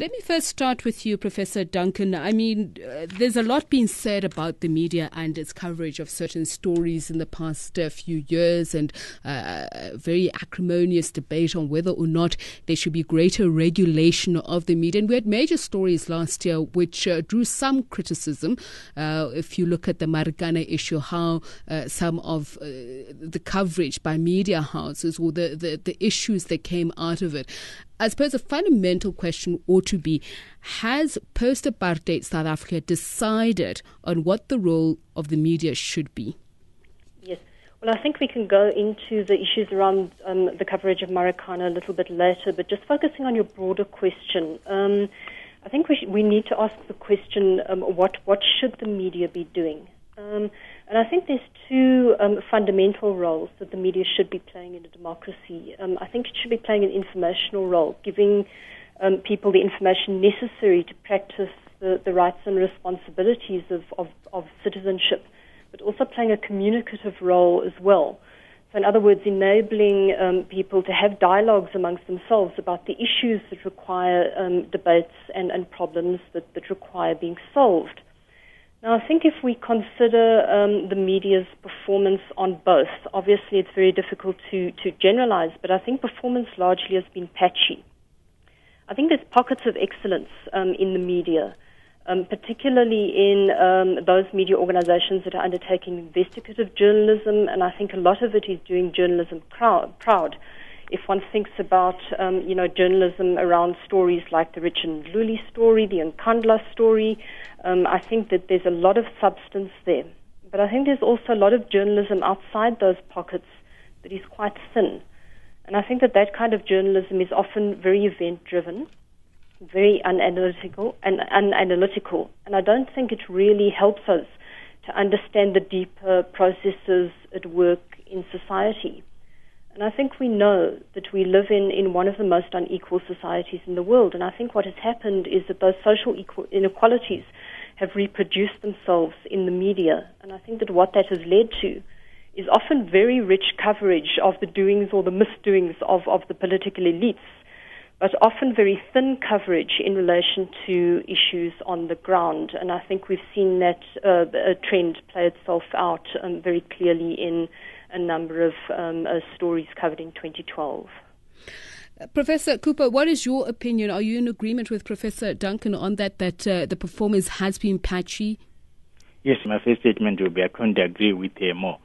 Let me first start with you, Professor Duncan. I mean, there's a lot being said about the media and its coverage of certain stories in the past few years, and very acrimonious debate on whether or not there should be greater regulation of the media. And we had major stories last year which drew some criticism. If you look at the Marikana issue, how some of the coverage by media houses or the issues that came out of it. I suppose a fundamental question ought to be, has post-apartheid South Africa decided on what the role of the media should be? Yes. Well, I think we can go into the issues around the coverage of Marikana a little bit later, but just focusing on your broader question, I think we need to ask the question, what should the media be doing? And I think there's two fundamental roles that the media should be playing in a democracy. I think it should be playing an informational role, giving people the information necessary to practice the rights and responsibilities of citizenship, but also playing a communicative role as well. So in other words, enabling people to have dialogues amongst themselves about the issues that require debates and problems that require being solved. Now, I think if we consider the media's performance on both, obviously it's very difficult to generalize, but I think performance largely has been patchy. I think there's pockets of excellence in the media, particularly in those media organizations that are undertaking investigative journalism, and I think a lot of it is doing journalism proud. If one thinks about, journalism around stories like the Richard Ndluli story, the Nkandla story, I think that there's a lot of substance there. But I think there's also a lot of journalism outside those pockets that is quite thin. And I think that kind of journalism is often very event-driven, very unanalytical. And I don't think it really helps us to understand the deeper processes at work in society. And I think we know that we live in one of the most unequal societies in the world. And I think what has happened is that those social inequalities have reproduced themselves in the media. And I think that what that has led to is often very rich coverage of the doings or the misdoings of the political elites, but often very thin coverage in relation to issues on the ground. And I think we've seen that trend play itself out very clearly in a number of stories covered in 2012. Professor Cooper, what is your opinion? Are you in agreement with Professor Duncan on that the performance has been patchy? Yes, my first statement will be I couldn't agree with her more.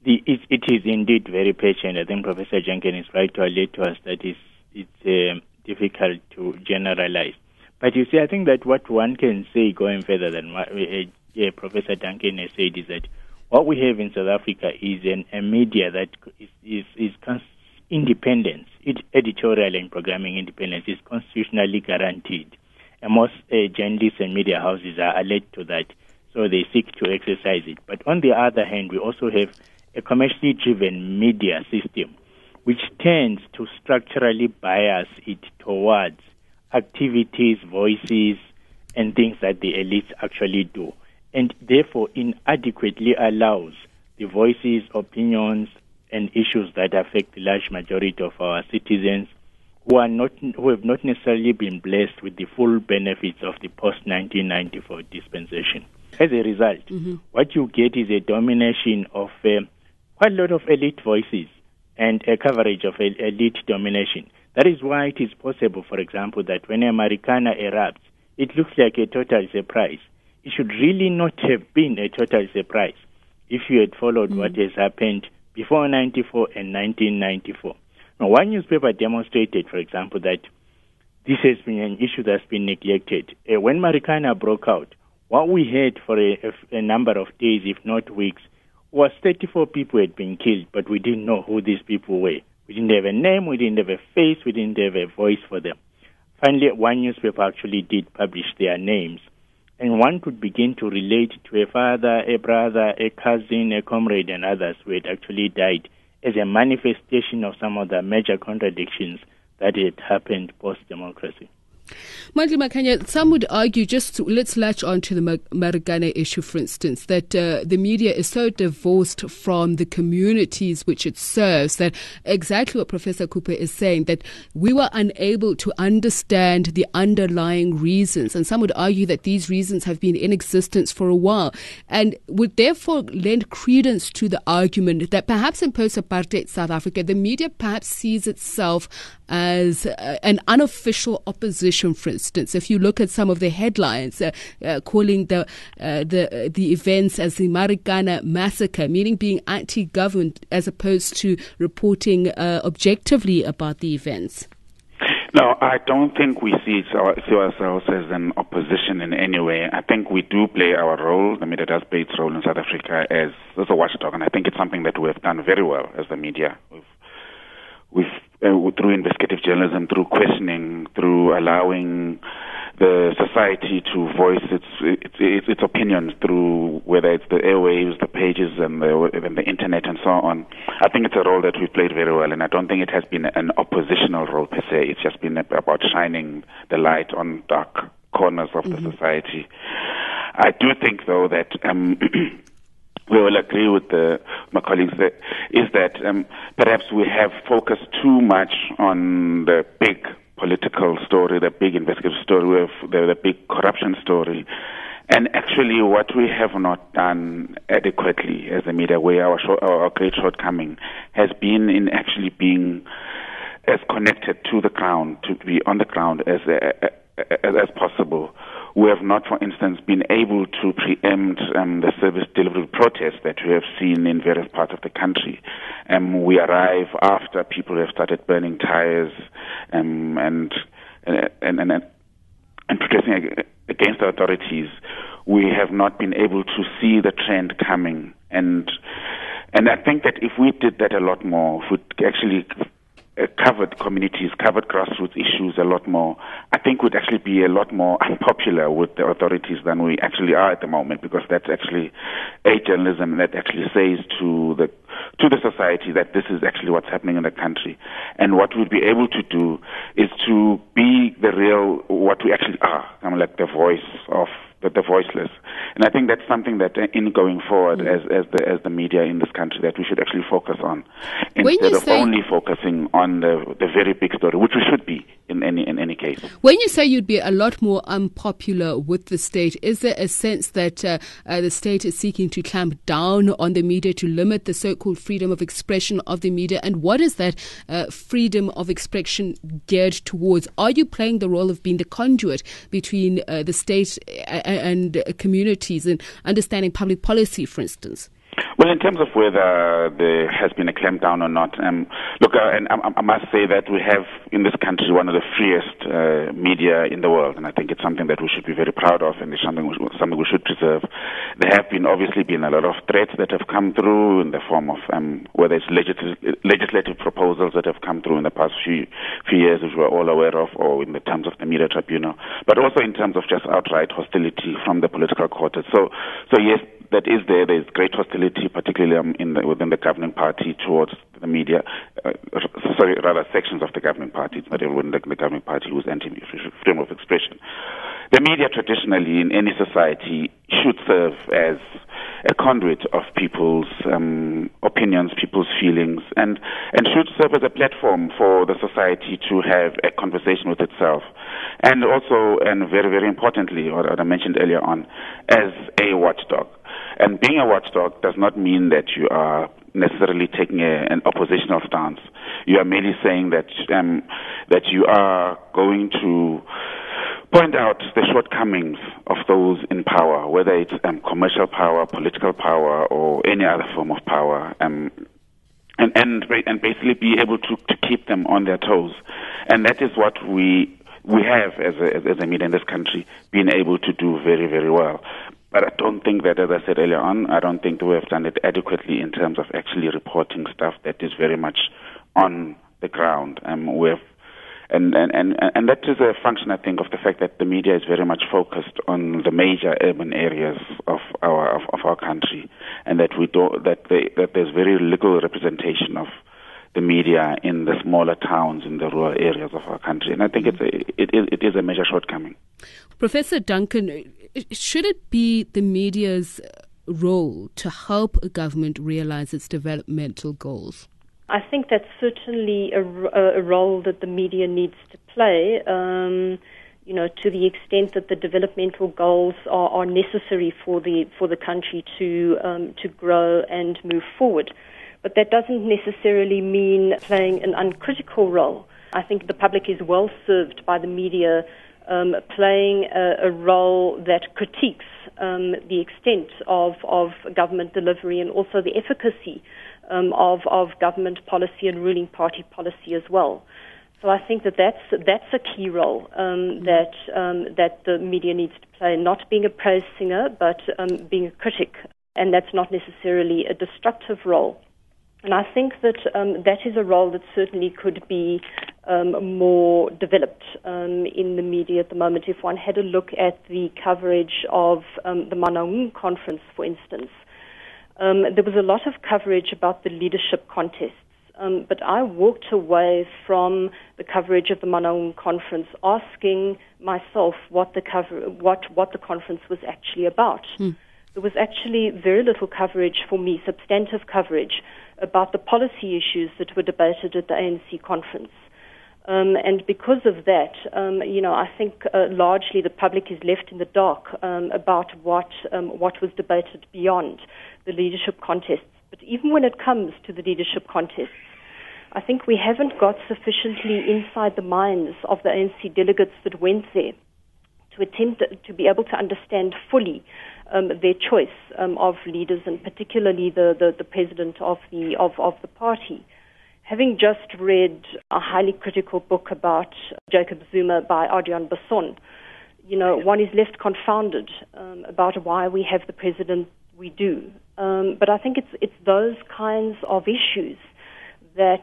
It is indeed very patchy, and I think Professor Duncan is right to alert to us that it's difficult to generalize. But you see, I think that what one can say going further than what Professor Duncan has said is that what we have in South Africa is a media that is independence. Its editorial and programming independence is constitutionally guaranteed. And most journalists and media houses are alert to that, so they seek to exercise it. But on the other hand, we also have a commercially driven media system which tends to structurally bias it towards activities, voices, and things that the elites actually do, and therefore inadequately allows the voices, opinions, and issues that affect the large majority of our citizens who have not necessarily been blessed with the full benefits of the post-1994 dispensation. As a result, what you get is a domination of quite a lot of elite voices and a coverage of elite domination. That is why it is possible, for example, that when a Marikana erupts, it looks like a total surprise. It should really not have been a total surprise if you had followed what has happened before 94 and 1994. Now, one newspaper demonstrated, for example, that this has been an issue that's been neglected. When Marikana broke out, what we had for a number of days, if not weeks, was 34 people had been killed, but we didn't know who these people were. We didn't have a name, we didn't have a face, we didn't have a voice for them. Finally, one newspaper actually did publish their names, and one could begin to relate to a father, a brother, a cousin, a comrade, and others who had actually died as a manifestation of some of the major contradictions that had happened post-democracy. Mandla Makhanya, some would argue, let's latch on to the Marikana issue, for instance, that the media is so divorced from the communities which it serves that exactly what Professor Cooper is saying, that we were unable to understand the underlying reasons. And some would argue that these reasons have been in existence for a while and would therefore lend credence to the argument that perhaps in post-apartheid South Africa, the media perhaps sees itself as an unofficial opposition, for instance. If you look at some of the headlines calling the events as the Marikana massacre, meaning being anti-government as opposed to reporting objectively about the events. No, I don't think we see ourselves as an opposition in any way. I think we do play our role. The media does play its role in South Africa as a watchdog, and I think it's something that we have done very well as the media. We've through investigative journalism, through questioning, through allowing the society to voice its opinions through whether it's the airwaves, the pages, and the internet, and so on. I think it's a role that we've played very well, and I don't think it has been an oppositional role per se. It's just been about shining the light on dark corners of the society. I do think, though, that we will agree with my colleagues that perhaps we have focused too much on the big political story, the big investigative story, the big corruption story. And actually what we have not done adequately as a media, where our great shortcoming has been in actually being as connected to the ground, to be on the ground as possible. We have not, for instance, been able to preempt the service delivery protests that we have seen in various parts of the country. We arrive after people have started burning tires and protesting against the authorities. We have not been able to see the trend coming, and I think that if we did that a lot more, if we actually covered communities, covered grassroots issues a lot more, I think we'd actually be a lot more unpopular with the authorities than we actually are at the moment, because that's actually a journalism that actually says to the society that this is actually what's happening in the country. And what we'd be able to do is to be the real, what we actually are, like the voice of the voiceless. And I think that's something that in going forward as the media in this country that we should actually focus on, instead of only focusing on the very big story, which we should be in any case. When you say you'd be a lot more unpopular with the state, is there a sense that the state is seeking to clamp down on the media to limit the so-called freedom of expression of the media? And what is that freedom of expression geared towards? Are you playing the role of being the conduit between the state and communities and understanding public policy, for instance? Well, in terms of whether there has been a clampdown or not, look, and I must say that we have in this country one of the freest media in the world, and I think it's something that we should be very proud of, and it's something we should preserve. There have obviously been a lot of threats that have come through in the form of whether it's legislative proposals that have come through in the past few years, which we're all aware of, or in the terms of the media tribunal, but also in terms of just outright hostility from the political quarters. So yes, that is there. There's great hostility, particularly within the governing party towards the media. Sections of the governing party, not everyone in the governing party who's anti-freedom of expression. The media traditionally in any society should serve as a conduit of people's opinions, people's feelings, and should serve as a platform for the society to have a conversation with itself. And also, and very, very importantly, what I mentioned earlier on, as a watchdog. And being a watchdog does not mean that you are necessarily taking an oppositional stance. You are merely saying that you are going to point out the shortcomings of those in power, whether it's commercial power, political power, or any other form of power, and basically be able to keep them on their toes. And that is what we have as a media in this country been able to do very, very well. But I don't think that, as I said earlier on, I don't think that we have done it adequately in terms of actually reporting stuff that is very much on the ground. And that is a function, I think, of the fact that the media is very much focused on the major urban areas of our country, and that there's very little representation of the media in the smaller towns, in the rural areas of our country. And I think it is a major shortcoming. Professor Duncan, should it be the media's role to help a government realize its developmental goals? I think that's certainly a role that the media needs to play, to the extent that the developmental goals are necessary for the country to grow and move forward. But that doesn't necessarily mean playing an uncritical role. I think the public is well served by the media playing a role that critiques the extent of government delivery and also the efficacy of government policy and ruling party policy as well. So I think that's a key role that the media needs to play, not being a praise singer, but being a critic, and that's not necessarily a destructive role. And I think that that is a role that certainly could be more developed in the media at the moment. If one had a look at the coverage of the Mangaung conference, for instance, there was a lot of coverage about the leadership contests. But I walked away from the coverage of the Mangaung conference asking myself what the conference was actually about. There was actually very little coverage for me, substantive coverage, about the policy issues that were debated at the ANC conference. And because of that, I think largely the public is left in the dark about what was debated beyond the leadership contests. But even when it comes to the leadership contests, I think we haven't got sufficiently inside the minds of the ANC delegates that went there to attempt to be able to understand fully their choice of leaders, and particularly the president of the party. Having just read a highly critical book about Jacob Zuma by Adriaan Basson, one is left confounded about why we have the president we do. But I think it's those kinds of issues that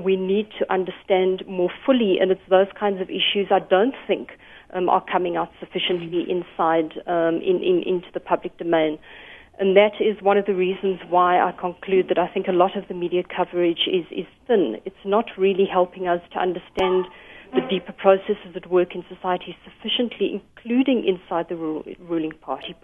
we need to understand more fully, and it's those kinds of issues I don't think are coming out sufficiently into the public domain. And that is one of the reasons why I conclude that I think a lot of the media coverage is thin. It's not really helping us to understand the deeper processes at work in society sufficiently, including inside the ruling party.